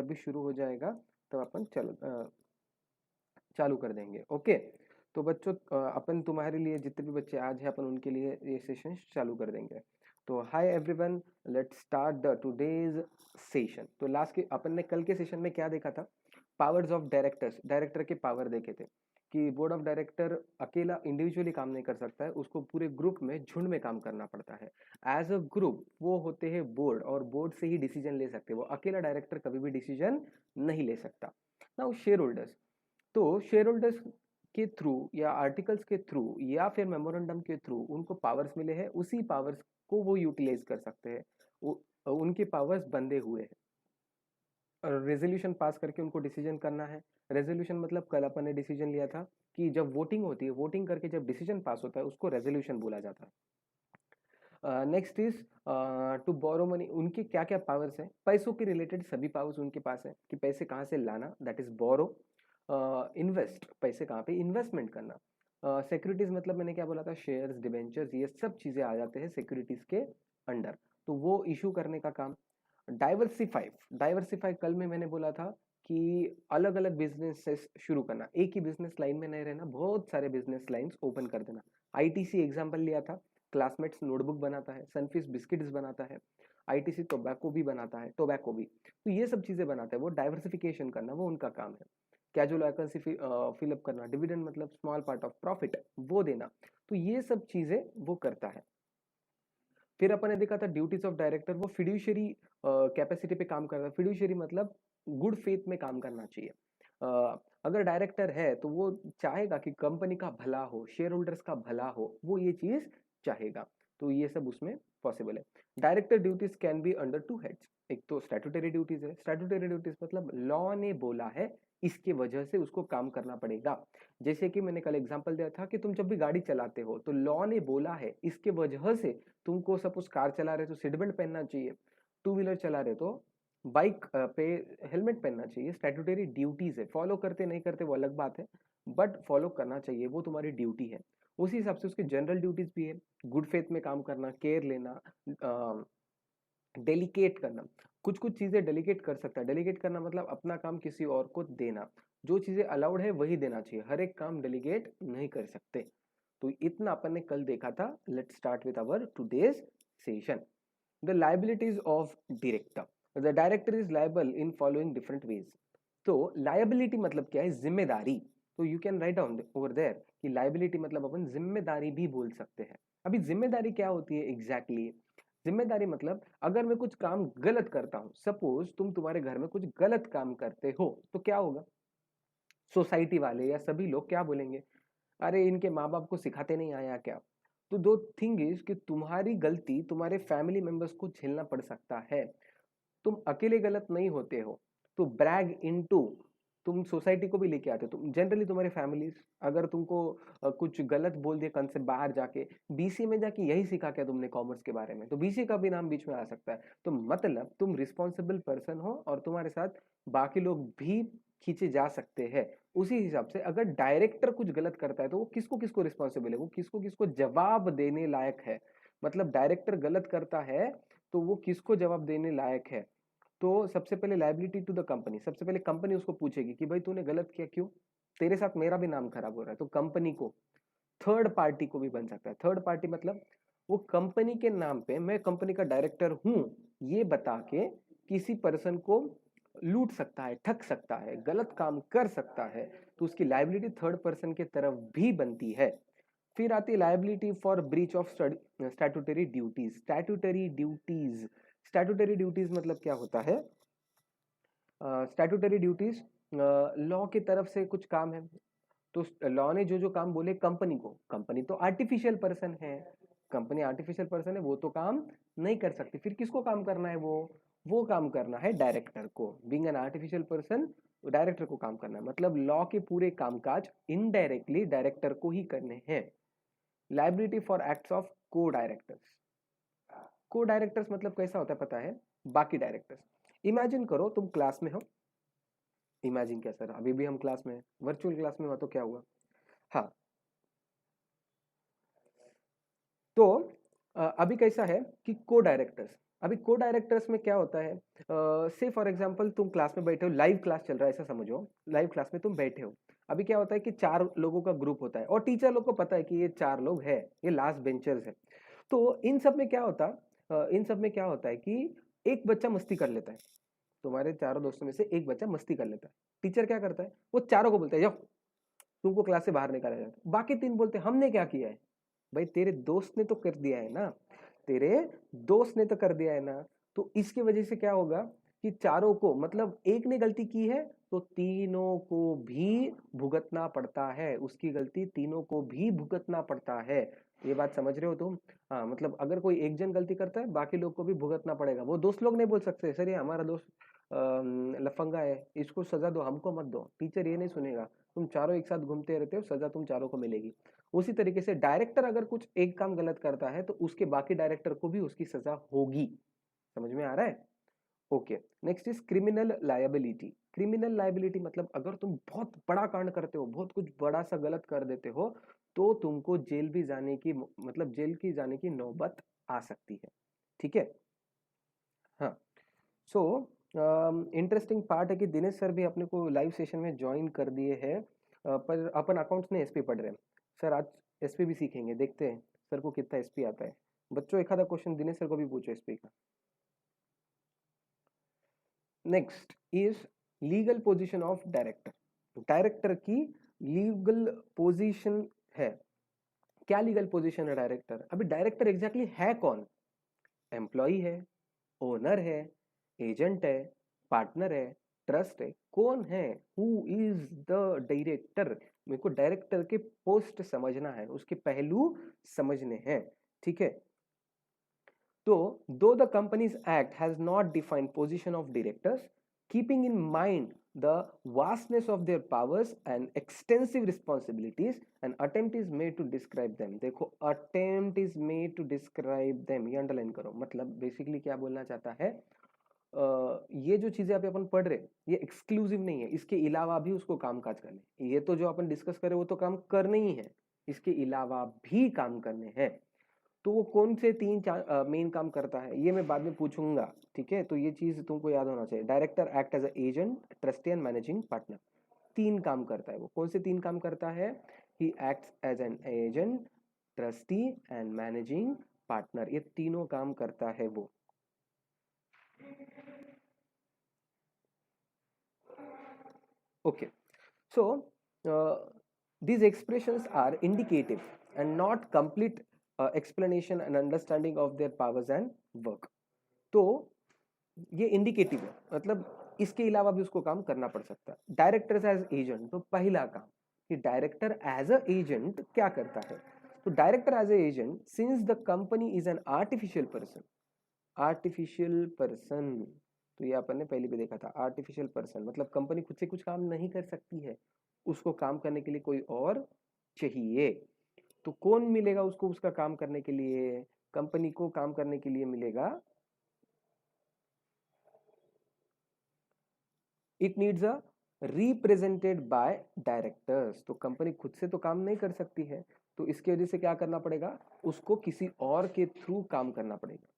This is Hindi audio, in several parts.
जब भी शुरू हो जाएगा तब अपन चालू कर देंगे। ओके, तो बच्चों अपन तुम्हारे लिए जितने भी बच्चे आज हैं अपन उनके लिए ये सेशन चालू कर देंगे। तो hi everyone, let's start the today's session. तो लास्ट के अपन ने कल के सेशन में क्या देखा था? पावर्स ऑफ डायरेक्टर्स, डायरेक्टर के पावर देखे थे कि बोर्ड ऑफ डायरेक्टर अकेला इंडिविजुअली काम नहीं कर सकता है, उसको पूरे ग्रुप में झुंड में काम करना पड़ता है। एज अ ग्रुप वो होते हैं बोर्ड, और बोर्ड से ही डिसीजन ले सकते हैं, वो अकेला डायरेक्टर कभी भी डिसीजन नहीं ले सकता। नाउ शेयर होल्डर्स, तो शेयर होल्डर्स के थ्रू या आर्टिकल्स के थ्रू या फिर मेमोरेंडम के थ्रू उनको पावर्स मिले हैं, उसी पावर्स को वो यूटिलाइज कर सकते हैं। उनके पावर्स बंधे हुए हैं और रेजोल्यूशन पास करके उनको डिसीजन करना है। रेजोल्यूशन मतलब कल अपन ने डिसीजन लिया था कि जब वोटिंग होती है, वोटिंग करके जब डिसीजन पास होता है उसको रेजोल्यूशन बोला जाता है। Next is to borrow money. उनके क्या क्या पावर्स हैं? पैसों के रिलेटेड सभी पावर्स उनके पास है कि पैसे कहाँ से लाना, दैट इज बोरो। इन्वेस्ट, पैसे कहाँ पे इन्वेस्टमेंट करना। सिक्योरिटीज मतलब मैंने क्या बोला था, शेयर्स, डिबेंचर्स, ये सब चीजें आ जाते हैं सिक्योरिटीज के अंडर, तो वो इशू करने का काम। डाइवर्सिफाई, डाइवर्सिफाई कल में मैंने बोला था कि अलग अलग बिजनेसेस शुरू करना, एक ही बिजनेस लाइन में नहीं रहना, बहुत सारे बिजनेस लाइंस ओपन कर देना। आईटीसी एग्जांपल लिया था, क्लासमेट्स नोटबुक बनाता है, सनफिश बिस्किट्स बनाता है, आईटीसी टोबैको भी बनाता है, टोबैको भी, तो ये सब चीजें बनाता है। वो डाइवर्सिफिकेशन करना वो उनका काम है। कैजुअल वैकेंसी फिलअप करना, डिविडेंड मतलब स्मॉल पार्ट ऑफ प्रॉफिट वो देना, तो ये सब चीजें वो करता है। फिर अपन ने देखा था ड्यूटीज ऑफ डायरेक्टर, वो फिड्यूशरी कैपेसिटी पे काम करता है। फिड्यूशरी मतलब गुड फेथ में काम करना चाहिए। अगर डायरेक्टर है तो वो चाहेगा कि कंपनी का भला हो, शेयर होल्डर्स का भला हो, वो ये चीज चाहेगा, तो ये सब उसमें पॉसिबल है। Director duties can be under two heads. एक तो स्टैट्यूटरी ड्यूटीज है, स्टैट्यूटरी ड्यूटीज मतलब लॉ ने बोला है इसके वजह से उसको काम करना पड़ेगा। जैसे कि मैंने कल एग्जांपल दिया था कि तुम जब भी गाड़ी चलाते हो तो लॉ ने बोला है इसके वजह से तुमको, सपोज कार चला रहे तो सीट बेल्ट पहनना चाहिए, टू व्हीलर चला रहे तो बाइक पे हेलमेट पहनना चाहिए। स्टैट्यूटरी ड्यूटीज है, फॉलो करते नहीं करते वो अलग बात है, बट फॉलो करना चाहिए, वो तुम्हारी ड्यूटी है। उसी हिसाब से उसकी जनरल ड्यूटीज भी है, गुड फेथ में काम करना, केयर लेना, डेलीकेट करना। कुछ कुछ चीजें डेलीकेट कर सकता है। डेलीकेट करना मतलब अपना काम किसी और को देना, जो चीजें अलाउड है वही देना चाहिए, हर एक काम डेलीगेट नहीं कर सकते। तो इतना अपन ने कल देखा था। Let's start with our today's session. The liabilities of director, the director is liable in following different ways. तो लायबिलिटी मतलब क्या है? जिम्मेदारी। तो you can write down over there कि लायबिलिटी मतलब अपन जिम्मेदारी भी बोल सकते हैं। अभी जिम्मेदारी क्या होती है एग्जैक्टली exactly? जिम्मेदारी मतलब अगर मैं कुछ काम गलत करता हूं, सपोज तुम्हारे घर में कुछ गलत काम करते हो, तो क्या होगा? सोसाइटी वाले या सभी लोग क्या बोलेंगे? अरे इनके माँ बाप को सिखाते नहीं आया क्या? तो दो थिंग इज कि तुम्हारी गलती तुम्हारे फैमिली मेंबर्स को झेलना पड़ सकता है, तुम अकेले गलत नहीं होते हो। तो ब्रैग इनटू, तुम सोसाइटी को भी लेके आते हो। तुम जनरली तुम्हारे फैमिलीज अगर तुमको कुछ गलत बोल दिया कंसेप्ट बाहर जाके, बीसी में जाके यही सीखा क्या तुमने कॉमर्स के बारे में, तो बीसी का भी नाम बीच में आ सकता है। तो मतलब तुम रिस्पॉन्सिबल पर्सन हो और तुम्हारे साथ बाकी लोग भी खींचे जा सकते हैं। उसी हिसाब से अगर डायरेक्टर कुछ गलत करता है तो वो किसको किसको रिस्पॉन्सिबल है, वो किसको किसको जवाब देने लायक है। मतलब डायरेक्टर गलत करता है तो वो किसको जवाब देने लायक है? तो सबसे पहले लायबिलिटी टू द कंपनी, सबसे पहले कंपनी उसको पूछेगी कि भाई तूने गलत किया क्यों, तेरे साथ मेरा भी नाम खराब हो रहा है, तो कंपनी को। थर्ड पार्टी को भी बन सकता है। थर्ड पार्टी मतलब वो कंपनी के नाम पे मैं कंपनी का डायरेक्टर हूं ये बता के किसी पर्सन को लूट सकता है, ठग सकता है, गलत काम कर सकता है, तो उसकी लायबिलिटी थर्ड पर्सन के तरफ भी बनती है। फिर आती है liability for breach of statutory duties. Statutory duties, statutory duties मतलब क्या होता है? स्टैट्यूटरी ड्यूटीज लॉ की तरफ से कुछ काम है, तो लॉ ने जो जो काम बोले कंपनी को, कंपनी तो आर्टिफिशियल पर्सन है, कंपनी आर्टिफिशियल पर्सन है, वो तो काम नहीं कर सकती, फिर किसको काम करना है? वो काम करना है डायरेक्टर को। Being an artificial person, director को काम करना है, मतलब लॉ के पूरे कामकाज इनडायरेक्टली डायरेक्टर को ही करने हैं। लाइबिलिटी फॉर एक्ट्स ऑफ को डायरेक्टर्स। को डायरेक्टर्स मतलब कैसा होता है पता है? बाकी डायरेक्टर्स। इमेजिन करो तुम क्लास में हो, इमेजिन क्या सर, अभी भी हम क्लास में हैं, वर्चुअल क्लास में हुआ तो क्या हुआ? हाँ, तो अभी कैसा है कि को डायरेक्टर्स, अभी को डायरेक्टर्स में क्या होता है, से फॉर एग्जांपल तुम क्लास में बैठे हो, लाइव क्लास चल रहा है ऐसा समझो, लाइव क्लास में तुम बैठे हो। अभी क्या होता है कि 4 लोगों का ग्रुप होता है और टीचर लोग को पता है कि ये 4 लोग है, ये लास्ट बेंचर्स है। तो इन सब में क्या होता, इन सब में क्या होता है कि एक बच्चा मस्ती कर लेता है, तुम्हारे चारों दोस्तों में से एक बच्चा मस्ती कर लेता है। टीचर क्या करता है, वो चारों को बोलता है जाओ तुमको क्लास से बाहर निकाला जाता है। बाकी 3 बोलते हैं हमने क्या किया है, भाई तेरे दोस्त ने तो कर दिया है ना, तेरे दोस्त ने तो कर दिया है ना। तो इसकी वजह से क्या होगा कि चारों को, मतलब एक ने गलती की है तो तीनों को भी भुगतना पड़ता है, उसकी गलती तीनों को भी भुगतना पड़ता है। ये बात समझ रहे हो तुम? हाँ, मतलब अगर कोई एक जन गलती करता है बाकी लोग को भी भुगतना पड़ेगा। वो दोस्त लोग नहीं बोल सकते सर ये हमारा दोस्त लफंगा है, इसको सजा दो हमको मत दो। टीचर ये नहीं सुनेगा, तुम चारों एक साथ घूमते रहते हो, सजा तुम चारों को मिलेगी। उसी तरीके से डायरेक्टर अगर कुछ एक काम गलत करता है तो उसके बाकी डायरेक्टर को भी उसकी सजा होगी। समझ में आ रहा है? Okay. Next is criminal liability. Criminal liability मतलब अगर तुम बहुत बड़ा कांड करते हो, बहुत कुछ बड़ा सा गलत कर देते हो, तो तुमको जेल भी जाने की, मतलब जेल की जाने की नौबत आ सकती है। ठीक है? हाँ। सो इंटरेस्टिंग पार्ट है कि दिनेश सर भी अपने को लाइव सेशन में ज्वाइन कर दिए हैं, पर अपन अकाउंट्स में एसपी पढ़ रहे हैं। सर आज एसपी भी सीखेंगे, देखते हैं सर को कितना एसपी आता है। बच्चों एक आधा क्वेश्चन दिनेश सर को भी पूछो एसपी का। Next is legal position of director. Director की लीगल पोजीशन है, क्या लीगल पोजीशन है डायरेक्टर? अभी डायरेक्टर एग्जैक्टली है कौन? एम्प्लॉई है, ओनर है, एजेंट है, पार्टनर है, ट्रस्ट है, कौन है? Who is the director? मेरे को डायरेक्टर के पोस्ट समझना है, उसके पहलू समझने हैं। ठीक है? तो though the companies act has not defined position of directors, keeping in mind the vastness of their powers and extensive responsibilities, an attempt is made to describe them. देखो attempt is made to describe them, ये अंडरलाइन करो। मतलब बेसिकली क्या बोलना चाहता है, ये जो चीजें अभी अपन पढ़ रहे ये एक्सक्लूसिव नहीं है, इसके अलावा भी उसको काम काज करने, ये तो जो अपन डिस्कस कर रहे वो तो काम करने ही है, इसके अलावा भी काम करने हैं। तो वो कौन से 3 मेन काम करता है ये मैं बाद में पूछूंगा। ठीक है? तो ये चीज तुमको याद होना चाहिए। Director act as agent, trustee and managing partner. 3 काम करता है वो। कौन से 3 काम करता है? He acts as an agent, trustee and managing partner. ये तीनों काम करता है वो। Okay, so these expressions are indicative and not complete explanation and understanding of their powers and work. तो ये इंडिकेटिव है, मतलब इसके अलावा भी उसको काम करना पड़ सकता है। डायरेक्टर एज एजेंट, तो पहला काम कि डायरेक्टर एज अ एजेंट क्या करता है। तो director as a agent, since the company is an artificial person, artificial person, तो ये अपन ने पहले भी देखा था। आर्टिफिशियल पर्सन मतलब कंपनी खुद से कुछ काम नहीं कर सकती है, उसको काम करने के लिए कोई और चाहिए। तो कौन मिलेगा उसको उसका काम करने के लिए? कंपनी को काम करने के लिए मिलेगा, it needs a represented by directors. तो कंपनी खुद से तो काम नहीं कर सकती है, तो इसके वजह से क्या करना पड़ेगा, उसको किसी और के थ्रू काम करना पड़ेगा।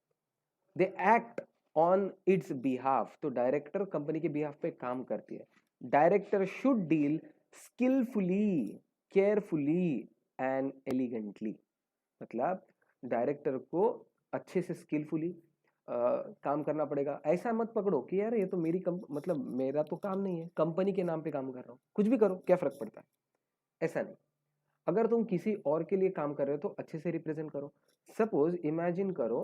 They act on it's behalf, तो डायरेक्टर कंपनी के बिहाफ पे काम करती है। Director should deal skilfully, carefully and elegantly. मतलब डायरेक्टर को अच्छे से स्किलफुली काम करना पड़ेगा। ऐसा मत पकड़ो कि यार ये तो मेरी मतलब मेरा तो काम नहीं है, कंपनी के नाम पे काम कर रहा हूँ, कुछ भी करो क्या फर्क पड़ता है, ऐसा नहीं। अगर तुम किसी और के लिए काम कर रहे हो तो अच्छे से रिप्रेजेंट करो। सपोज इमेजिन करो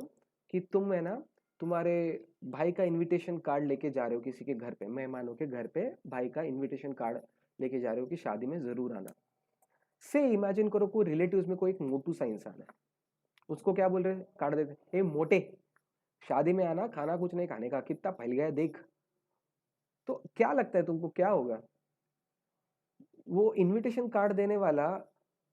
कि तुम है ना, तुम्हारे भाई का इनविटेशन कार्ड लेके जा रहे हो किसी के घर पे, मेहमानों के घर पे भाई का इनविटेशन कार्ड लेके जा रहे हो कि शादी में जरूर आना। से इमेजिन करो कोई रिलेटिव्स में कोई एक मोटू सा इंसान है, उसको क्या बोल रहे हैं, कार्ड देते, ए मोटे शादी में आना, खाना कुछ नहीं खाने का, कितना फैल गया देख। तो क्या लगता है तुमको क्या होगा? वो इनविटेशन कार्ड देने वाला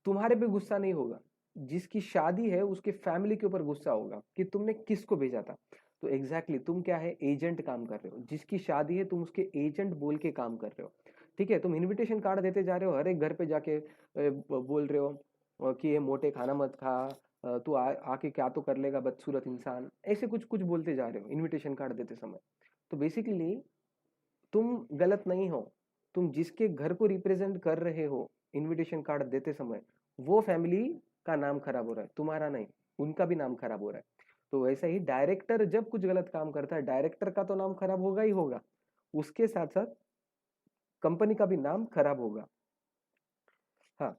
तुम्हारे पे गुस्सा नहीं होगा, जिसकी शादी है उसके फैमिली के ऊपर गुस्सा होगा कि तुमने किसको भेजा था। तो एग्जैक्टली तुम क्या है, एजेंट काम कर रहे हो, जिसकी शादी है तुम उसके एजेंट बोल के काम कर रहे हो। ठीक है? तुम इनविटेशन कार्ड देते जा रहे हो, हर एक घर पे जाके बोल रहे हो कि ये मोटे खाना मत खा, तू आके क्या तो कर लेगा बदसूरत इंसान, ऐसे कुछ कुछ बोलते जा रहे हो इनविटेशन कार्ड देते समय। तो बेसिकली तुम गलत नहीं हो, तुम जिसके घर को रिप्रेजेंट कर रहे हो इनविटेशन कार्ड देते समय, वो फैमिली का नाम खराब हो रहा है, तुम्हारा नहीं, उनका भी नाम खराब हो रहा है। तो वैसे ही डायरेक्टर जब कुछ गलत काम करता है, डायरेक्टर का तो नाम खराब होगा ही होगा, उसके साथ साथ कंपनी का भी नाम खराब होगा। हाँ,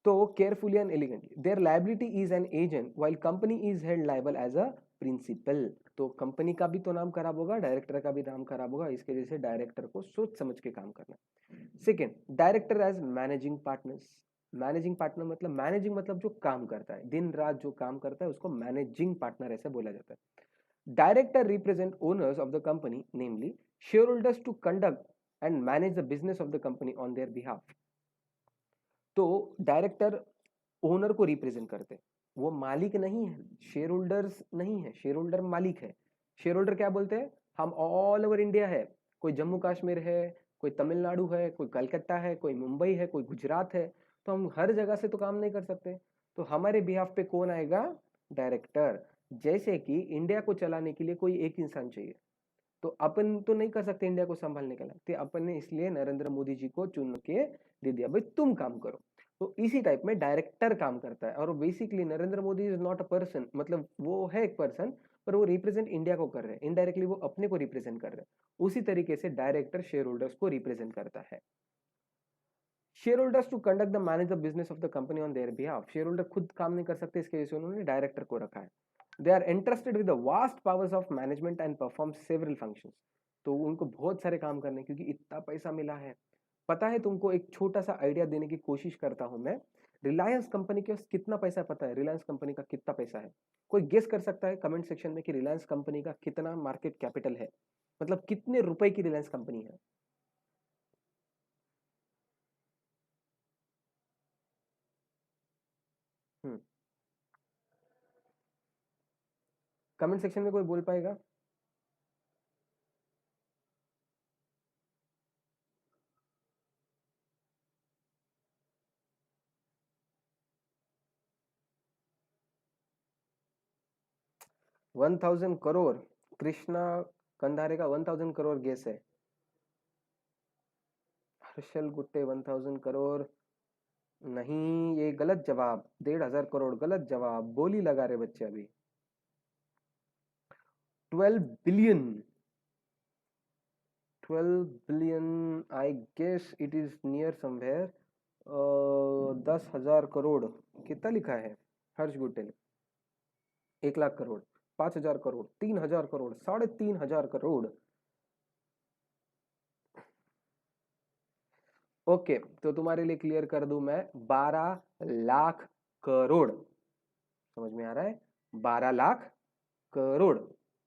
तो carefully and elegantly, there liability is an agent while company is held liable as a principal. तो कंपनी का भी तो नाम खराब होगा, डायरेक्टर का भी नाम खराब होगा, इसके वजह से डायरेक्टर को सोच समझ के काम करना है। Second, director as managing partners. Managing partner मतलब, मैनेजिंग मतलब जो काम करता है, दिन रात जो काम करता है उसको मैनेजिंग पार्टनर ऐसे बोला जाता है। Director represent owners of the company, namely share holders, to conduct and manage the business of the company on their behalf. तो डायरेक्टर ओनर को रिप्रेजेंट करते हैं, वो मालिक नहीं है, शेयर होल्डर्स नहीं है, शेयर होल्डर मालिक है। शेयर होल्डर क्या बोलते हैं, हम ऑल ओवर इंडिया है, कोई जम्मू कश्मीर है, कोई तमिलनाडु है, कोई कलकत्ता है, कोई मुंबई है, कोई गुजरात है, तो हम हर जगह से तो काम नहीं कर सकते। तो हमारे बिहाफ पे कौन आएगा, डायरेक्टर। जैसे कि इंडिया को चलाने के लिए कोई एक इंसान चाहिए, तो अपन तो नहीं कर सकते इंडिया को संभालने के लिए, तो अपन ने इसलिए नरेंद्र मोदी जी को चुन के दे दिया, भाई तुम काम करो। तो इसी टाइप में डायरेक्टर काम करता है। और basically Narendra Modi is not a person, मतलब वो है एक पर्सन, पर वो रिप्रेजेंट इंडिया को कर रहे हैं, इनडायरेक्टली वो अपने को रिप्रेजेंट कर रहे हैं। उसी तरीके से डायरेक्टर शेयर होल्डर्स को रिप्रेजेंट करता है। Share holders to conduct the manage the business of the company on their behalf. Share holder खुद काम नहीं कर सकते, इसके वजह से उन्होंने डायरेक्टर को रखा है। They are interested with the vast powers of management and perform several functions. तो उनको बहुत सारे काम करने, क्योंकि इतना पैसा मिला है। पता है तुमको, एक छोटा सा आइडिया देने की कोशिश करता हूं मैं। रिलायंस कंपनी के पास कितना पैसा है पता है, रिलायंस कंपनी का कितना पैसा है? कोई गेस कर सकता है कमेंट सेक्शन में कि रिलायंस कंपनी का कितना मार्केट कैपिटल है, मतलब कितने रुपए की रिलायंस कंपनी है? हम्म, कमेंट सेक्शन में कोई बोल पाएगा? 1000 करोड़। कृष्णा कंधारे का 1000 करोड़ गेस है। हर्षल गुट्टे 1000 करोड़ नहीं, ये गलत जवाब। 1500 करोड़ गलत जवाब, बोली लगा रहे बच्चे अभी। 12 billion. 12 billion, I guess it is near somewhere. 10,000 crore कितना लिखा है हर्ष गुट्टे ने? 1 लाख करोड़, 5,000 करोड़, 3,000 करोड़, 3,500 करोड़। ओके, तो तुम्हारे लिए क्लियर कर दूं मैं, 12 लाख करोड़। समझ में आ रहा है? 12 लाख करोड़,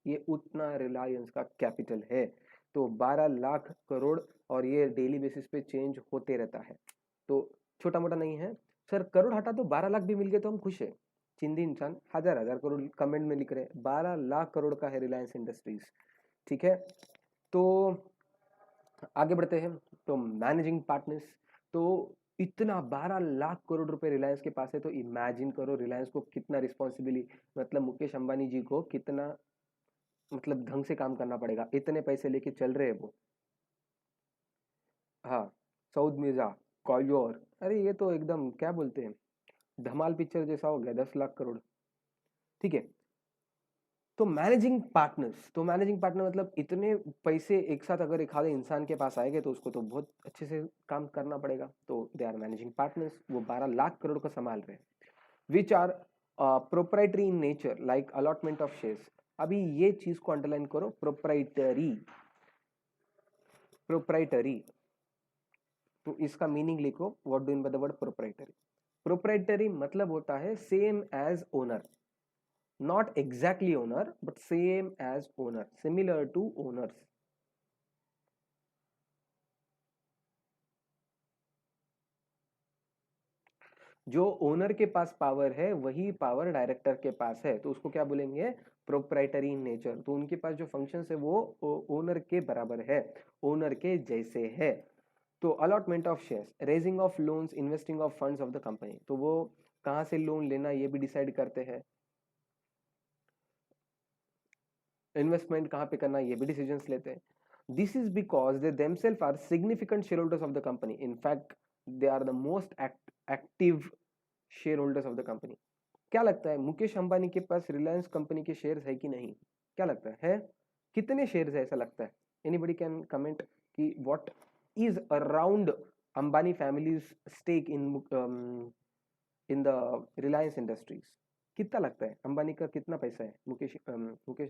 ये उतना रिलायंस का कैपिटल है। तो 12 लाख करोड़, और ये डेली बेसिस पे चेंज होते रहता है, तो छोटा मोटा नहीं है। सर करोड़ हटा दो, 12 लाख भी मिल गए तो हम खुश है। चिंदी इंसान हजार हजार करोड़ कमेंट में लिख रहे हैं, 12 लाख करोड़ का है रिलायंस इंडस्ट्रीज। ठीक है, तो आगे बढ़ते हैं। तो मैनेजिंग पार्टनर्स, तो इतना 12 लाख करोड़ रुपए रिलायंस के पास है, तो इमेजिन करो रिलायंस को कितना रिस्पॉन्सिबिलिटी, मतलब मुकेश अंबानी जी को कितना, मतलब ढंग से काम करना पड़ेगा, इतने पैसे लेके चल रहे हैं वो। हाँ, सऊद मिर्जा, कॉलियोर, अरे ये तो एकदम क्या बोलते हैं, धमाल पिक्चर जैसा हो गया, 10 लाख करोड़। ठीक है, तो मैनेजिंग पार्टनर्स, तो मैनेजिंग पार्टनर मतलब इतने पैसे एक साथ अगर एक आधे इंसान के पास आएंगे तो उसको तो बहुत अच्छे से काम करना पड़ेगा। तो दे आर मैनेजिंग पार्टनर्स, वो 12 लाख करोड़ को संभाल रहे हैं। Which are proprietary in nature, like allotment of shares. अभी ये चीज को अंडरलाइन करो, प्रोप्राइटरी। प्रोप्राइटरी, तो इसका मीनिंग लिखो, what do mean by the word proprietary. Proprietary मतलब होता है same as owner, not exactly owner but same as owner, similar to owners। जो ओनर के पास पावर है वही पावर डायरेक्टर के पास है, तो उसको क्या बोलेंगे, प्रोप्राइटरी इन नेचर। तो उनके पास जो फंक्शंस है वो ओनर के बराबर है, ओनर के जैसे है। तो allotment of shares, raising of loans, investing of funds of the company, तो वो कहाँ से लोन लेना ये भी डिसाइड करते हैं, इन्वेस्टमेंट कहाँ पे करना ये भी डिसीजंस लेते हैं. This is because they themselves are significant shareholders of the company. In fact, they are the most active shareholders of the company. क्या लगता है मुकेश अंबानी के पास रिलायंस कंपनी के शेयर्स है कि नहीं? क्या लगता है? कितने शेयर्स है ऐसा लगता है? एनीबडी कैन कमेंट कि what is around Ambani families stake in the Reliance Industries. कितना लगता है अंबानी का कितना पैसा है, मुकेश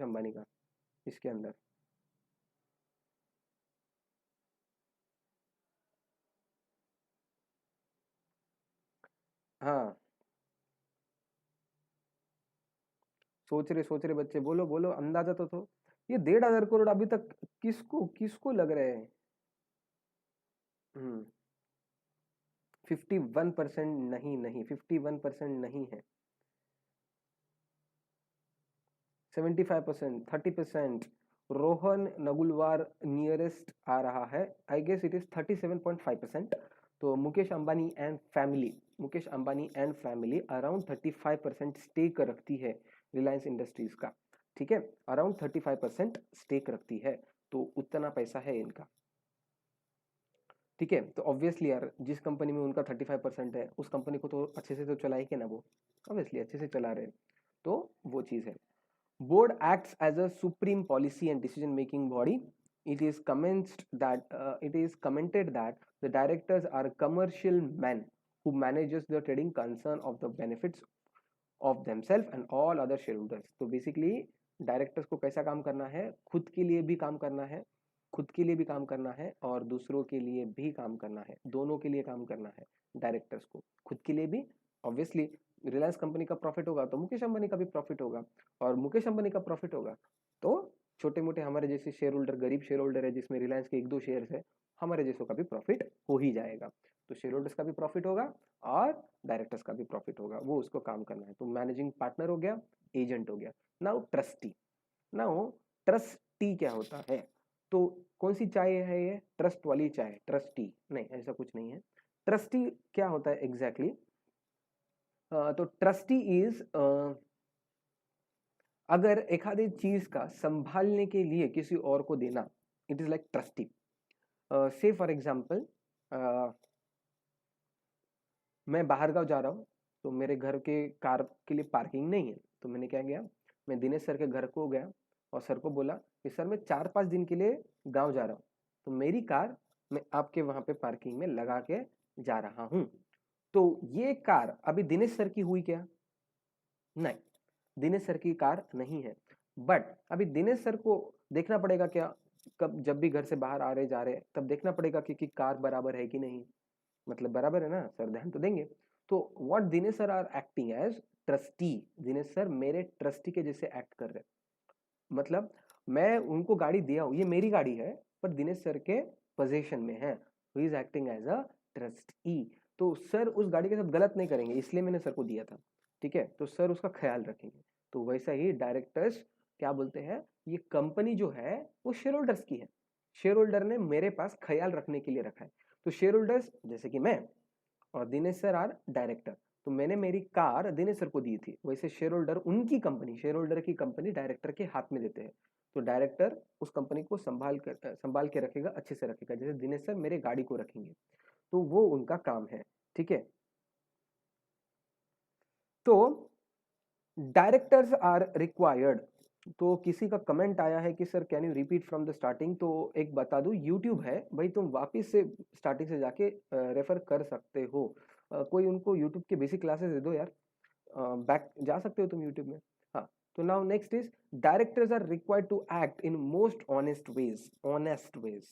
अंबानी का इसके अंदर? हाँ, सोच रहे बच्चे, बोलो बोलो, अंदाजा तो. ये 1,500 करोड़ अभी तक किसको किसको लग रहे हैं? 51% नहीं, नहीं 51% नहीं है, 75%, 30%. रोहन नगुलवार नियरेस्ट आ रहा है, आई गेस इट इज 37.5%. तो Mukesh Ambani and family around 35% stake रखती है रिलायंस इंडस्ट्रीज का. ठीक है, अराउंड 35% स्टेक रखती है, तो उतना पैसा है इनका. ठीक है, तो ऑब्वियसली यार जिस कंपनी में उनका 35% है उस कंपनी को तो अच्छे से तो चलाएंगे ना, वो ऑब्वियसली अच्छे से चला रहे हैं, तो वो चीज़ है. Board acts as a supreme policy and decision-making body. It is commented that the directors are commercial men who manages the trading concern of the benefits of themselves and all other shareholders. तो basically डायरेक्टर्स को कैसा काम करना है, खुद के लिए भी काम करना है, खुद के लिए भी काम करना है और दूसरों के लिए भी काम करना है, दोनों के लिए काम करना है डायरेक्टर्स को. खुद के लिए भी ऑब्वियसली रिलायंस कंपनी का प्रॉफिट होगा तो मुकेश अंबानी का भी प्रॉफिट होगा, और मुकेश अंबानी का प्रॉफिट होगा तो छोटे मोटे हमारे जैसे शेयर होल्डर, गरीब शेयर होल्डर है जिसमें रिलायंस के 1-2 शेयर्स है, हमारे जैसों का भी प्रॉफिट हो ही जाएगा. तो शेयर होल्डर्स का भी प्रॉफिट होगा और डायरेक्टर्स का भी प्रॉफिट होगा, वो उसको काम करना है. तो मैनेजिंग पार्टनर हो गया, एजेंट हो गया. Now trustee. नाउ ट्रस्टी क्या होता है? तो कौन सी चाय है ये? ट्रस्ट वाली चाय, ट्रस्टी नहीं, ऐसा कुछ नहीं है. ट्रस्टी क्या होता है एग्जैक्टली? तो ट्रस्टी इज अगर एखादी चीज का संभालने के लिए किसी और को देना, इट इज लाइक ट्रस्टी. से फॉर एग्जाम्पल मैं बाहर गांव जा रहा हूँ, तो मेरे घर के कार के लिए पार्किंग नहीं है, तो मैंने क्या किया, मैं दिनेश सर के घर को गया और सर को बोला कि सर मैं 4-5 दिन के लिए गांव जा रहा हूँ, तो मेरी कार मैं आपके वहां पे पार्किंग में लगा के जा रहा हूँ. तो ये कार अभी दिनेश सर की हुई क्या? नहीं, दिनेश सर की कार नहीं है. बट अभी दिनेश सर को देखना पड़ेगा क्या, कब जब भी घर से बाहर आ रहे जा रहे तब देखना पड़ेगा कि कार बराबर है कि नहीं. मतलब बराबर है ना सर, ध्यान तो देंगे. तो what Dinesh sir are acting as trustee. Dinesh sir मेरे ट्रस्टी के जैसे एक्ट कर रहे. मतलब मैं उनको गाड़ी दिया हूँ, ये मेरी गाड़ी है पर दिनेश सर के पोजीशन में है, who is acting as a trustee. तो सर उस गाड़ी के साथ गलत नहीं करेंगे, इसलिए मैंने सर को दिया था. ठीक है, तो सर उसका ख्याल रखेंगे. तो वैसा ही डायरेक्टर्स क्या बोलते हैं, ये कंपनी जो है वो शेयर होल्डर्स की है, शेयर होल्डर ने मेरे पास ख्याल रखने के लिए रखा है. तो शेयर होल्डर्स जैसे कि मैं और दिनेश सर आर डायरेक्टर, तो मैंने मेरी कार दिनेश सर को दी थी, वैसे शेयर होल्डर उनकी कंपनी, शेयर होल्डर की कंपनी डायरेक्टर के हाथ में देते हैं. तो डायरेक्टर उस कंपनी को संभाल के रखेगा, अच्छे से रखेगा, जैसे दिनेश सर मेरे गाड़ी को रखेंगे, तो वो उनका काम है. ठीक है, तो डायरेक्टर्स आर रिक्वायर्ड. तो किसी का कमेंट आया है कि sir can you repeat from the starting. तो एक बता दूं, यूट्यूब है भाई, तुम वापस से स्टार्टिंग से जाके रेफर कर सकते हो. कोई उनको यूट्यूब के बेसिक क्लासेस दे दो यार, बैक जा सकते हो तुम यूट्यूब में. हाँ, तो now next is directors are required to act in most honest ways. Honest ways,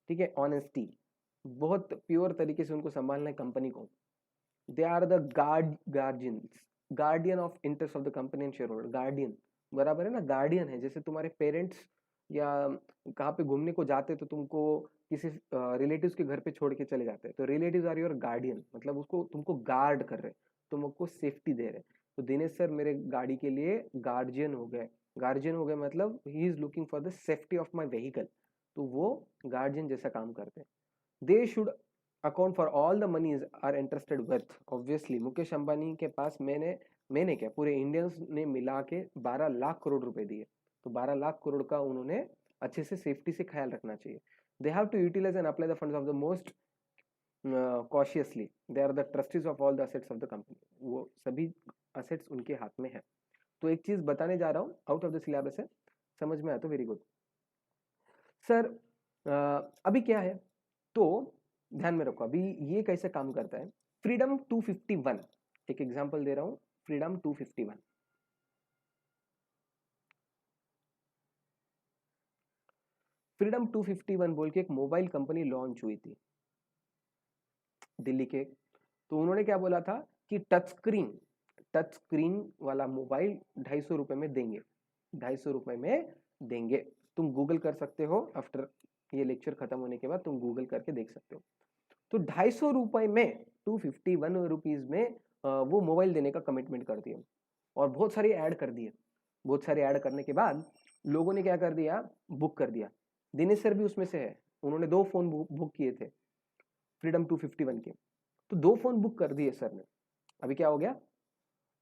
ठीक है, ऑनेस्टी, बहुत प्योर तरीके से उनको संभालना है कंपनी को. They are the guardian of interest of the company and share holder. Guardian बराबर है ना, गार्डियन है. जैसे तुम्हारे पेरेंट्स या कहाँ पे घूमने को जाते तो तुमको किसी रिलेटिव्स के घर पे छोड़ के चले जाते हैं, तो रिलेटिव्स आर योर गार्डियन, मतलब उसको तुमको गार्ड कर रहे, तुमको सेफ्टी दे रहे. तो दिनेश सर मेरे गाड़ी के लिए गार्जियन हो गए. गार्जियन हो गए मतलब he is looking for the safety of my vehicle, तो वो गार्जियन जैसा काम करते हैं. They should account for all the monies are interested with. Obviously Mukesh Ambani के पास मैंने क्या पूरे इंडियंस ने मिला के 12 लाख करोड़ रुपए दिए, तो 12 लाख करोड़ का उन्होंने अच्छे से सेफ्टी से ख्याल रखना चाहिए। They have to utilise and apply the funds of the most cautiously, they are the trustees of all the assets of the company. वो सभी असेट्स उनके हाथ में है। तो एक चीज बताने जा रहा हूँ, आउट ऑफ द सिलेबस है, समझ में आया तो वेरी गुड। सर अभी क्या है, तो ध्यान में रखो अभी ये कैसे काम करता है। फ्रीडम 251, एक एग्जांपल दे रहा हूं, फ्रीडम 251। फ्रीडम 251 बोल के एक मोबाइल कंपनी लॉन्च हुई थी दिल्ली के। तो उन्होंने क्या बोला था कि टच स्क्रीन वाला मोबाइल 250 रुपए में देंगे, 250 रुपए में देंगे। तुम गूगल कर सकते हो, आफ्टर ये लेक्चर खत्म होने के बाद तुम गूगल करके देख सकते हो। तो 250 रुपए में 251 रुपीज में वो मोबाइल देने का कमिटमेंट कर दिया और बहुत सारी ऐड कर दिए। बहुत सारे ऐड करने के बाद लोगों ने क्या कर दिया, बुक कर दिया। दिनेश सर भी उसमें से है, उन्होंने 2 फोन बुक किए थे फ्रीडम 251 के। तो 2 फोन बुक कर दिए सर ने। अभी क्या हो गया,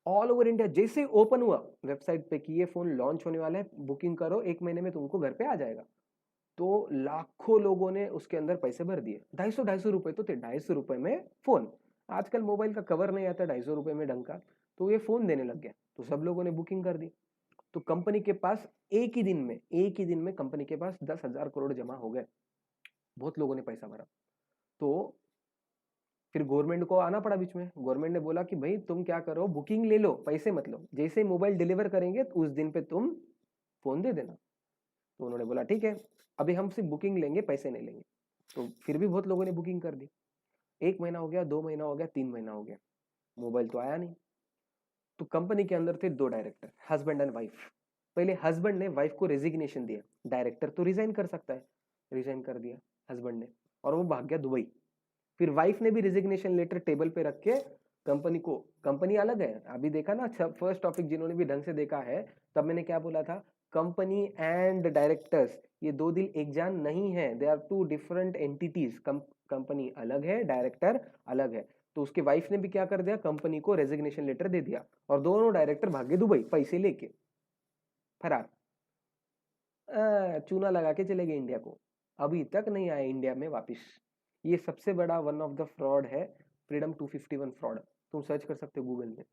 ऑल ओवर इंडिया जैसे ओपन हुआ वेबसाइट पे कि ये फोन लॉन्च होने वाला है, बुकिंग करो, 1 महीने में तुमको घर पे आ जाएगा। तो लाखों लोगों ने उसके अंदर पैसे भर दिए। 250 रुपए तो थे, 250 रुपए में फोन। आजकल मोबाइल का कवर नहीं आता 250 रुपए में ढंग का, तो ये फोन देने लग गया। तो सब लोगों ने बुकिंग कर दी। तो कंपनी के पास एक ही दिन में कंपनी के पास 10,000 करोड़ जमा हो गए। बहुत लोगों ने पैसा भरा। तो फिर गवर्नमेंट को आना पड़ा बीच में। गवर्नमेंट ने बोला कि भाई तुम क्या करो, बुकिंग ले लो, पैसे मत लो, जैसे मोबाइल डिलीवर करेंगे तो उस दिन पे तुम फोन दे देना। तो उन्होंने बोला ठीक है, अभी हम सिर्फ बुकिंग लेंगे, पैसे नहीं लेंगे। तो फिर भी बहुत लोगों ने बुकिंग कर दी। 1 महीना हो गया, 2 महीना हो गया, 3 महीना हो गया, मोबाइल तो आया नहीं। तो कंपनी के अंदर थे 2 डायरेक्टर, हस्बैंड एंड वाइफ। पहले हस्बैंड ने वाइफ को रेजिग्नेशन दिया, डायरेक्टर तो रिजाइन कर सकता है, रिजाइन कर दिया हस्बैंड ने, और वो भाग गया दुबई। फिर वाइफ ने भी रेजिग्नेशन लेटर टेबल पे रख के कंपनी को, कंपनी अलग है, अभी देखा ना फर्स्ट टॉपिक जिन्होंने भी ढंग से देखा है, तब मैंने क्या बोला था, कंपनी एंड डायरेक्टर्स ये 2 दिल एक जान नहीं है, they are 2 different entities. Company अलग है, डायरेक्टर अलग है। तो उसके वाइफ ने भी क्या कर दिया, कंपनी को रेजिग्नेशन लेटर दे दिया, और दोनों डायरेक्टर भागे दुबई पैसे लेके, फरार। चूना लगा के चले गए इंडिया को, अभी तक नहीं आए इंडिया में वापिस। ये सबसे बड़ा वन ऑफ द फ्रॉड है, फ्रीडम 251 फ्रॉड। तुम सर्च कर सकते हो गूगल में।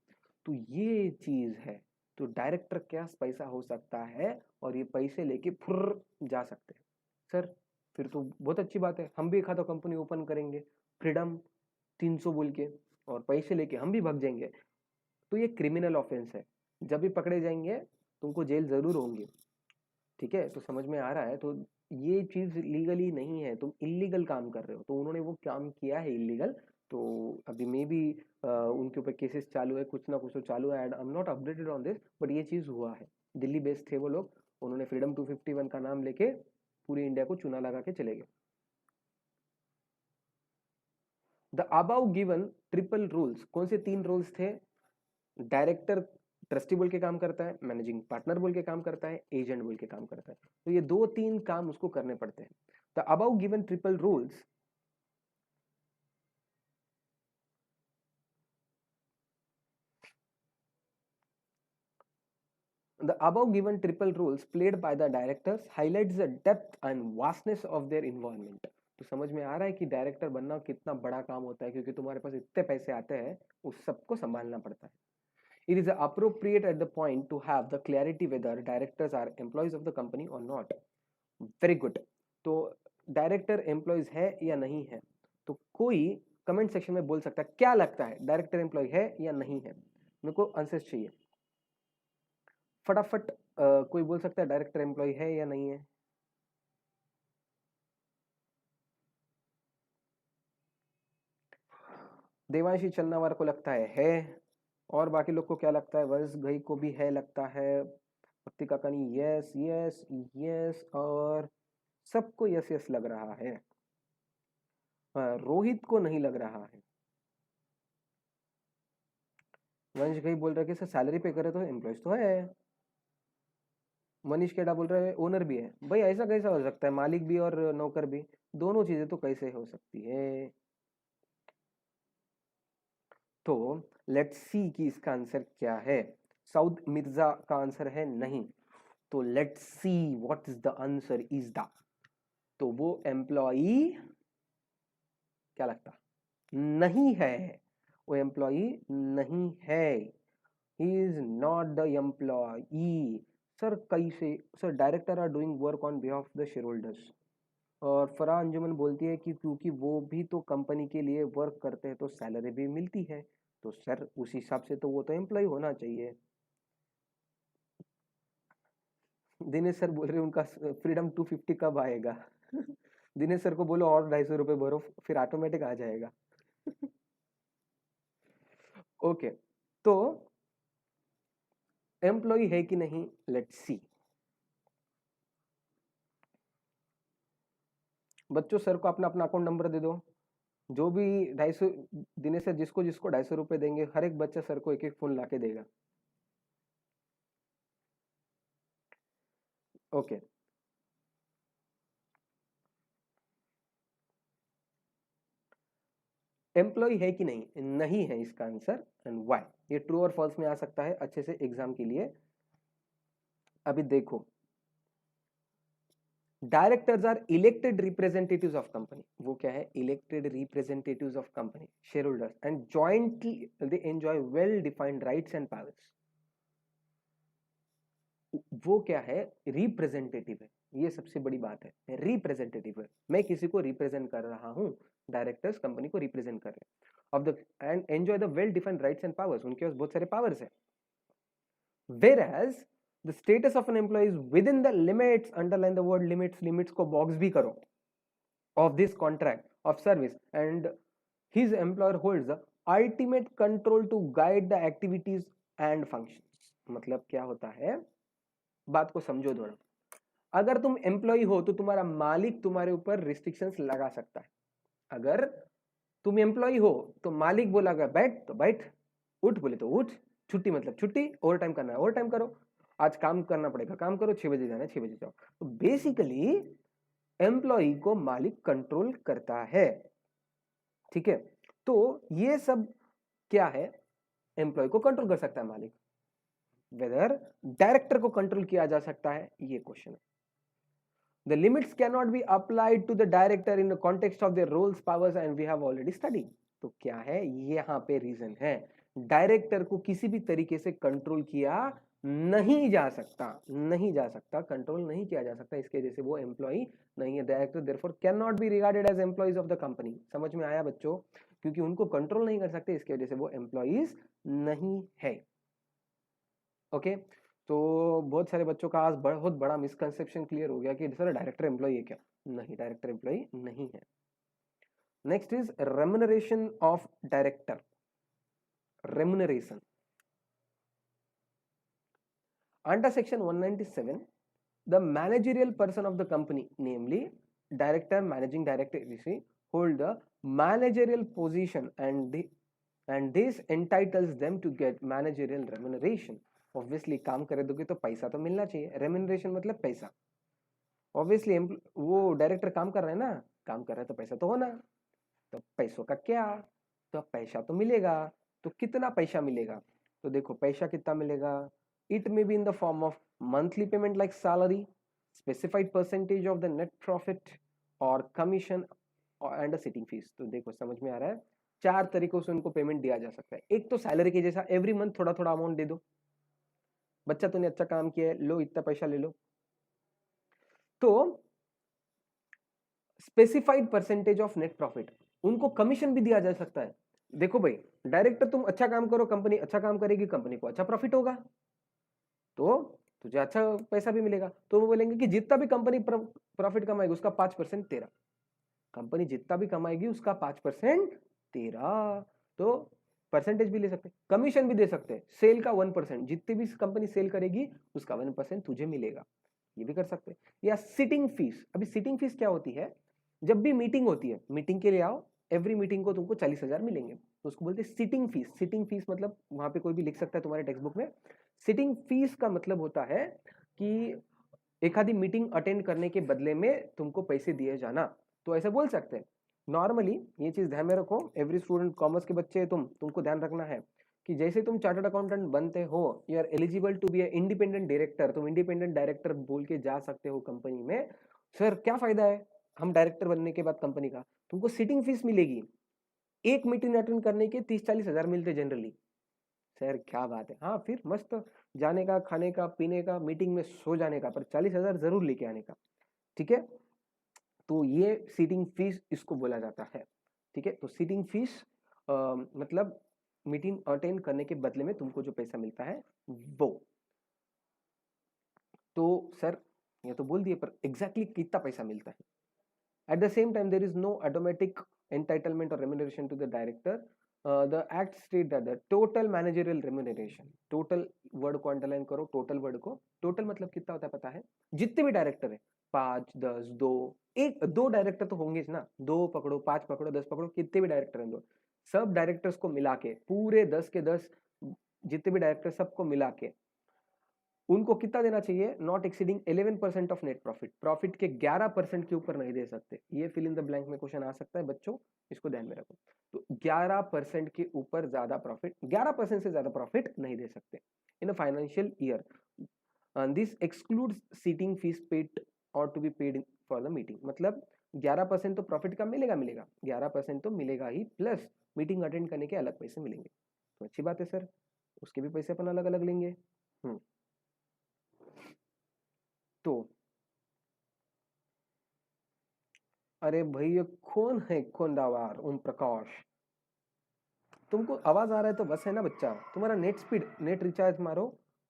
तो ये चीज है। तो डायरेक्टर क्या पैसा हो सकता है, और ये पैसे लेके फुर जा सकते हैं। सर फिर तो बहुत अच्छी बात है, हम भी एक आधा कंपनी ओपन करेंगे फ्रीडम 300 बोल के, और पैसे लेके हम भी भाग जाएंगे। तो ये क्रिमिनल ऑफेंस है, जब भी पकड़े जाएंगे तुमको जेल जरूर होंगे। ठीक है, तो समझ में आ रहा है। तो ये चीज लीगली नहीं है, तुम इलीगल काम कर रहे हो। तो उन्होंने वो काम किया है इलीगल। तो अभी मे बी उनके ऊपर केसेस चालू है, कुछ ना कुछ तो चालू है। I am not updated on this, but ये चीज हुआ है। दिल्ली बेस्ड थे वो लोग, उन्होंने फ्रीडम 251 का नाम लेके पूरी इंडिया को चूना लगा के चले गए। The above given triple rules, कौन से 3 रूल्स थे, डायरेक्टर ट्रस्टी बोल के काम करता है, मैनेजिंग पार्टनर बोल के काम करता है, एजेंट बोल के काम करता है। तो ये 2-3 काम उसको करने पड़ते हैं। The above given triple rules The above given triple rules played by the directors highlights the depth and vastness of their involvement. तो समझ में आ रहा है कि डायरेक्टर बनना कितना बड़ा काम होता है, क्योंकि तुम्हारे पास इतने पैसे आते हैं, उस सबको संभालना पड़ता है। It is appropriate at the point to have the clarity whether directors are employees of the company or not. Very good. तो डायरेक्टर एम्प्लॉयज है या नहीं है, तो कोई कमेंट सेक्शन में बोल सकता है क्या लगता है डायरेक्टर एम्प्लॉय है या नहीं है। मेरे को आंसर्स चाहिए फटाफट। कोई बोल सकता है डायरेक्टर एम्प्लॉय है या नहीं है। देवांशी चन्नावर को लगता है। और बाकी लोग को क्या लगता है, वंश घई को भी है लगता है, भक्ति काकानी यस यस यस, और सबको यस यस लग रहा है। रोहित को नहीं लग रहा है। वंश घई बोल रहा है कि सर सैलरी पे करे तो एम्प्लॉयज तो है। मनीष केडा बोल रहे हैं ओनर भी है। भाई ऐसा कैसा हो सकता है, मालिक भी और नौकर भी, दोनों चीजें तो कैसे हो सकती है। तो लेट्स सी कि इसका आंसर क्या है। सऊद मिर्जा का आंसर है नहीं, तो let's see what is the answer is the, तो वो एम्प्लॉई क्या लगता नहीं है, वो एम्प्लॉई नहीं है, he is not the employee. Sir कैसे sir, director are doing work on behalf of the shareholders, और फराह अंजुमन बोलती है कि क्योंकि वो भी तो कंपनी के लिए वर्क करते हैं तो सैलरी भी मिलती है, तो सर उस हिसाब से तो वो तो एम्प्लॉय होना चाहिए। दिनेश सर बोल रहे उनका फ्रीडम 250 कब आएगा? दिनेश सर को बोलो और 250 रुपए भरो, फिर ऑटोमेटिक आ जाएगा। ओके, तो एम्प्लॉय है कि नहीं, लेट्स सी। बच्चों सर को अपना अपना अकाउंट नंबर दे दो, जो भी 250, दिनेश सर जिसको जिसको 250 रुपए देंगे हर एक बच्चा सर को एक एक फोन लाके देगा। ओके, एम्प्लॉय है कि नहीं, नहीं है इसका आंसर, एंड व्हाई। ये ट्रू और फॉल्स में आ सकता है अच्छे से एग्जाम के लिए। अभी देखो, directors are elected representatives of company, वो क्या है, elected representatives of company share holders, and jointly they enjoy well defined rights and powers. वो क्या है, रिप्रेजेंटेटिव है, ये सबसे बड़ी बात है, रिप्रेजेंटेटिव है, मैं किसी को रिप्रेजेंट कर रहा हूं, डायरेक्टर्स कंपनी को रिप्रेजेंट कर रहे हैं, of the end enjoy the well defined rights and powers, उनके पास बहुत सारे पावर्स है। Whereas the status of an employee is within the limits, underline the word limits, limits को box भी करो, of this contract of service, and his employer holds the ultimate control to guide the activities and functions। मतलब क्या होता है, बात को समझो थोड़ा। अगर तुम एम्प्लॉय हो तो तुम्हारा मालिक तुम्हारे ऊपर रिस्ट्रिक्शंस लगा सकता है। अगर तुम एम्प्लॉय हो तो मालिक बोला बैठ तो बैठ, उठ बोले तो उठ, छुट्टी मतलब छुट्टी, ओवर टाइम करना है ओवर टाइम करो, आज काम करना पड़ेगा काम करो, 6 बजे जाना है 6 बजे जाओ। तो बेसिकली एम्प्लॉय को मालिक कंट्रोल करता है, ठीक है। तो ये सब क्या है, एम्प्लॉय को कंट्रोल कर सकता है मालिक। वेदर डायरेक्टर को कंट्रोल किया जा सकता है, ये क्वेश्चन है। The limits cannot be applied to the director in the context of their roles, powers, and we have already studied। तो क्या है, यहाँ पे रीजन है, डायरेक्टर को किसी भी तरीके से कंट्रोल किया नहीं जा सकता, नहीं जा सकता, कंट्रोल नहीं किया जा सकता, इसके वजह से वो एम्प्लॉय नहीं है। Director therefore can not be regarded as employees of the company. समझ में आया बच्चों, क्योंकि उनको कंट्रोल नहीं कर सकते, इसके वजह से वो एम्प्लॉइज नहीं है। ओके, तो बहुत सारे बच्चों का आज बहुत बड़ा मिसकंसेप्शन क्लियर हो गया कि सर डायरेक्टर एम्प्लॉय है क्या, नहीं डायरेक्टर एम्प्लॉय नहीं है। Next is remuneration of director, remuneration under section 197 the managerial person of the company, namely director, managing director, hold the managerial position and this entitles them to get managerial remuneration। Obviously काम करे दोगे तो पैसा तो मिलना चाहिए, रेम्युनरेशन मतलब पैसा। ऑब्वियसली वो डायरेक्टर काम कर रहे हैं ना, काम कर रहे हैं तो पैसा तो होना, तो पैसों का क्या, तो पैसा तो मिलेगा। तो कितना पैसा मिलेगा, तो देखो पैसा कितना मिलेगा, it may be in the form of monthly payment like salary, specified percentage of the net profit और commission and a sitting fee. तो देखो समझ में आ रहा है, 4 तरीकों से उनको पेमेंट दिया जा सकता है। एक तो सैलरी के जैसा एवरी मंथ थोड़ा थोड़ा अमाउंट दे दो, बच्चा तूने अच्छा काम किया है लो इतना पैसा ले लो। तो specified percentage of net profit, उनको कमीशन भी दिया जा सकता है। देखो भाई डायरेक्टर तुम अच्छा काम करो, कंपनी अच्छा काम करेगी, कंपनी को अच्छा प्रॉफिट होगा, तो तुझे अच्छा पैसा भी मिलेगा। तो वो बोलेंगे कि जितना भी कंपनी प्रॉफिट कमाएगी उसका 5% तेरा, कंपनी जितना भी कमाएगी उसका 5% तेरा। तो परसेंटेज भी ले सकते, कमीशन भी दे सकते हैं, सेल का 1%, जितनी भी कंपनी सेल करेगी उसका 1% तुझे मिलेगा, ये भी कर सकते हैं। या सिटिंग फीस, अभी सिटिंग फीस क्या होती है, जब भी मीटिंग होती है, मीटिंग के लिए आओ, एवरी मीटिंग को तुमको 40,000 मिलेंगे, तो उसको बोलते हैं सिटिंग फीस। सिटिंग फीस मतलब वहां पे कोई भी लिख सकता है तुम्हारे टेक्स्ट बुक में। सिटिंग फीस का मतलब होता है कि एक आधी मीटिंग अटेंड करने के बदले में तुमको पैसे दिए जाना, तो ऐसे बोल सकते हैं। नॉर्मली ये चीज ध्यान में रखो, एवरी स्टूडेंट, कॉमर्स के बच्चे तुमको ध्यान रखना है कि जैसे तुम चार्टर्ड अकाउंटेंट बनते हो, you are eligible to be a independent director. तुम इंडिपेंडेंट डायरेक्टर बोल के जा सकते हो कंपनी में। सर क्या फायदा है हम डायरेक्टर बनने के बाद कंपनी का? तुमको सिटिंग फीस मिलेगी, एक मीटिंग अटेंड करने के 30-40 हजार मिलते जनरली। सर क्या बात है। हाँ, फिर मस्त जाने का, खाने का, पीने का, मीटिंग में सो जाने का, पर 40 हजार जरूर लेके आने का। ठीक है, तो ये सीटिंग फीस इसको बोला जाता है। ठीक है, तो सीटिंग फीस मतलब मीटिंग अटेंड करने के बदले में तुमको जो पैसा मिलता है वो। तो सर ये तो बोल दिए, पर एग्जैक्टली कितना पैसा मिलता है? At the same time, there is no automatic entitlement or remuneration to the director. The act state that the total managerial remuneration, total word को अंडरलाइन करो, total word को, total मतलब कितना होता है पता है? जितने भी डायरेक्टर है, 5, 10, 2, एक 2 डायरेक्टर तो होंगे ना, 2 पकड़ो, 5 पकड़ो, 10 पकड़ो, कितने भी डायरेक्टर हैं, दो सब डायरेक्टर्स को मिला के, पूरे 10 के 10 जितने भी डायरेक्टर सबको मिला के उनको कितना देना चाहिए? Not exceeding 11% of net profit. Profit के 11% के ऊपर नहीं दे सकते। ये फिल इन द ब्लैंक में क्वेश्चन आ सकता है बच्चों, इसको ध्यान में रखो। तो 11% के ऊपर ज्यादा प्रॉफिट, 11% से ज्यादा प्रॉफिट नहीं दे सकते in a financial year. This excludes sitting fees paid और to be paid for the meeting. मतलब 11% तो प्रॉफिट का मिलेगा, 11% तो मिलेगा ही, प्लस मीटिंग अटेंड करने के अलग पैसे मिलेंगे। तो अच्छी बात है सर, उसके भी पैसे अपन अलग अलग लेंगे। तो अरे भाई ये कौन है खोंदावार ओम प्रकाश? तुमको आवाज आ रहा है तो बस है ना बच्चा। तुम्हारा नेट स्पीड, नेट रिचार्ज मारो,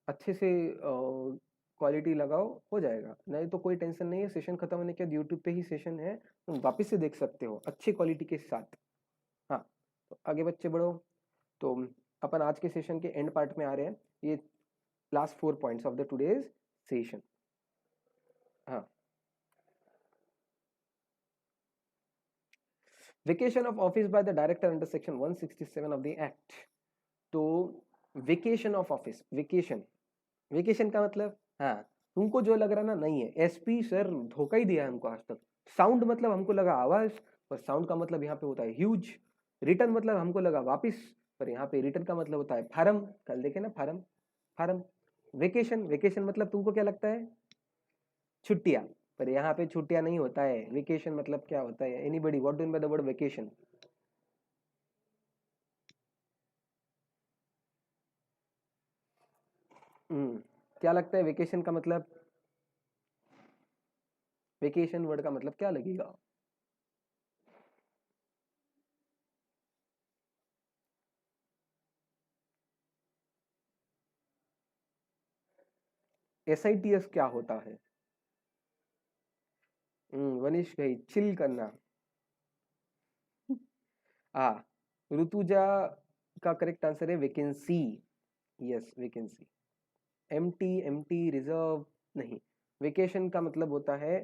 अच्छे से क्वालिटी लगाओ, हो जाएगा। नहीं तो कोई टेंशन नहीं है, सेशन खत्म होने के बाद यूट्यूब पे ही सेशन है, तुम वापस से देख सकते हो अच्छी क्वालिटी के साथ। हाँ, तो आगे बच्चे बढ़ो। तो अपन आज के सेशन के एंड पार्ट में आ रहे हैं। ये last 4 points of the today's session. हाँ, vacation of office by the director under section 167 of the act. तो vacation of office, vacation, vacation का मतलब, हाँ, तुमको जो लग रहा ना, नहीं है, एसपी सर धोखा ही दिया हमको आज तक। साउंड मतलब हमको लगा आवाज, पर साउंड का मतलब यहाँ पे होता है ह्यूज। रिटर्न मतलब हमको लगा वापिस, पर यहाँ पे रिटर्न का मतलब होता है फार्म। कल देखे ना फार्म, फार्म। वेकेशन, वेकेशन मतलब तुमको क्या लगता है? छुट्टियां, पर यहाँ पे छुट्टियां नहीं होता है। वेकेशन मतलब क्या होता है? Anybody what do you mean by the word vacation? क्या लगता है वेकेशन का मतलब? वेकेशन वर्ड का मतलब क्या लगेगा? SITS क्या होता है? वनिश भाई, चिल करना। आ ऋतुजा का करेक्ट आंसर है vacancy. Yes, vacancy. Empty, empty, reserve नहीं। वेकेशन का मतलब होता है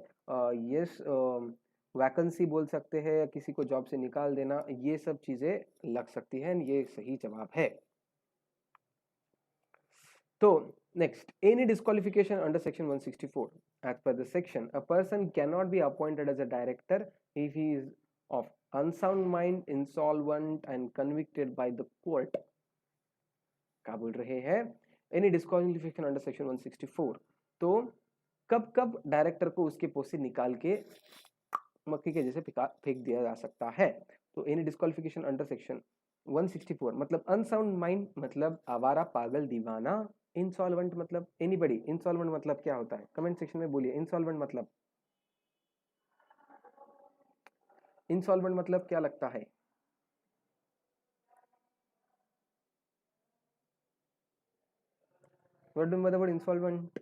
यस, वैकेंसी बोल सकते हैं, या किसी को जॉब से निकाल देना, ये सब चीजें लग सकती हैं। ये सही जवाब है। तो next, any disqualification under section 164, as per the section, a person cannot be appointed as a director if he is of unsound mind, insolvent and convicted by the court। क्या बोल रहे हैं? एनी डिस्क्वालिफिकेशन अंडर सेक्शन 164, तो कब कब डायरेक्टर को उसके पोस्ट से निकाल के मक्खी के जैसे फेंक दिया जा सकता है? तो एनी डिस्क्वालिफिकेशन अंडर सेक्शन 164 मतलब अनसाउंड माइंड मतलब आवारा, पागल, दीवाना। इंसॉल्वेंट मतलब एनीबडी। इंसॉल्वेंट मतलब क्या होता है? कमेंट सेक्शन में बोलिए इंसॉल्वेंट मतलब, इंसॉल्वेंट मतलब क्या लगता है? व्हाट डू मतलब इंसॉल्वेंट?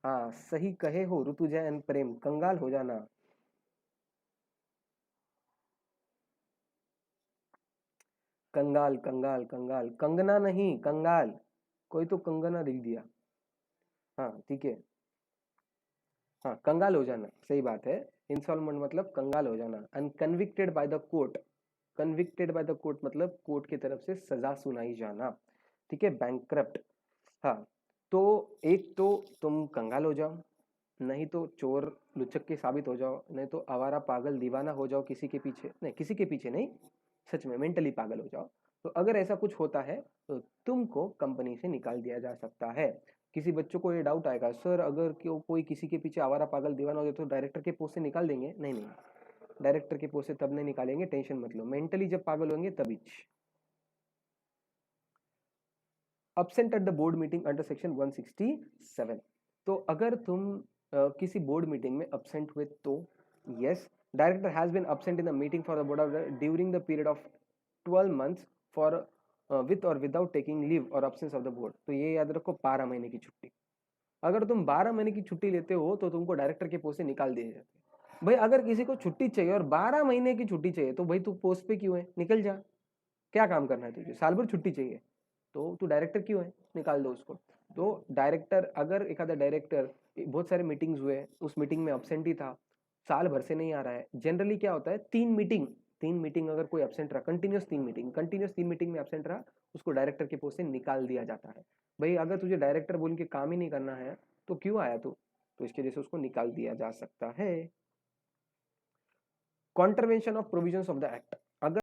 हाँ, सही कहे हो ऋतुजा एंड प्रेम, कंगाल हो जाना। कंगाल, कंगाल, कंगाल, कंगना नहीं, कंगाल। कोई तो कंगना लिख दिया। हाँ ठीक है। हाँ, कंगाल हो जाना, सही बात है। इंसॉल्वेंट मतलब कंगाल हो जाना। And convicted by the court, convicted by the court मतलब कोर्ट की तरफ से सजा सुनाई जाना। ठीक है, बैंकक्रप्ट। हाँ, तो एक तो तुम कंगाल हो जाओ, नहीं तो चोर लुचक के साबित हो जाओ, नहीं तो आवारा पागल दीवाना हो जाओ किसी के पीछे, नहीं किसी के पीछे नहीं, सच में मेंटली पागल हो जाओ। तो अगर ऐसा कुछ होता है तो तुमको कंपनी से निकाल दिया जा सकता है। किसी बच्चों को ये डाउट आएगा, सर अगर क्यों कोई किसी के पीछे आवारा पागल दीवाना हो जाए तो डायरेक्टर के पोस्ट से निकाल देंगे? नहीं नहीं, डायरेक्टर के पोस्ट से तब नहीं निकालेंगे, टेंशन मत लो, मेंटली जब पागल होंगे तभी। Absent at the board meeting under section 167। तो अगर तुम किसी बोर्ड मीटिंग में अब्सेंट हुए तो yes, director has been absent in the meeting for the board of during the period of 12 months for with or without taking leave or absence of the board. तो ये याद रखो, 12 महीने की छुट्टी। अगर तुम 12 महीने की छुट्टी लेते हो तो तुमको डायरेक्टर के पोस्ट से निकाल दिए जाते हैं। भाई अगर किसी को छुट्टी चाहिए और 12 महीने की छुट्टी चाहिए तो भाई तू पोस्ट पे क्यों है? निकल जा, क्या काम करना है तुझे? साल भर छुट्टी चाहिए तो तू डायरेक्टर क्यों है? निकाल दो उसको। तो डायरेक्टर, अगर एक आधा डायरेक्टर, बहुत सारे मीटिंग्स हुए, उस मीटिंग में अब्सेंट ही था, साल भर से नहीं आ रहा है, जनरली क्या होता है, 3 मीटिंग अगर कोई एब्सेंट रहा, कंटिन्यूस 3 मीटिंग में एब्सेंट रहा, उसको डायरेक्टर के पोस्ट से निकाल दिया जाता है। भाई अगर तुझे डायरेक्टर बोल के काम ही नहीं करना है तो क्यों आया तू? तो इसके वजह से उसको निकाल दिया जा सकता है। Contravention of provisions of the act. अगर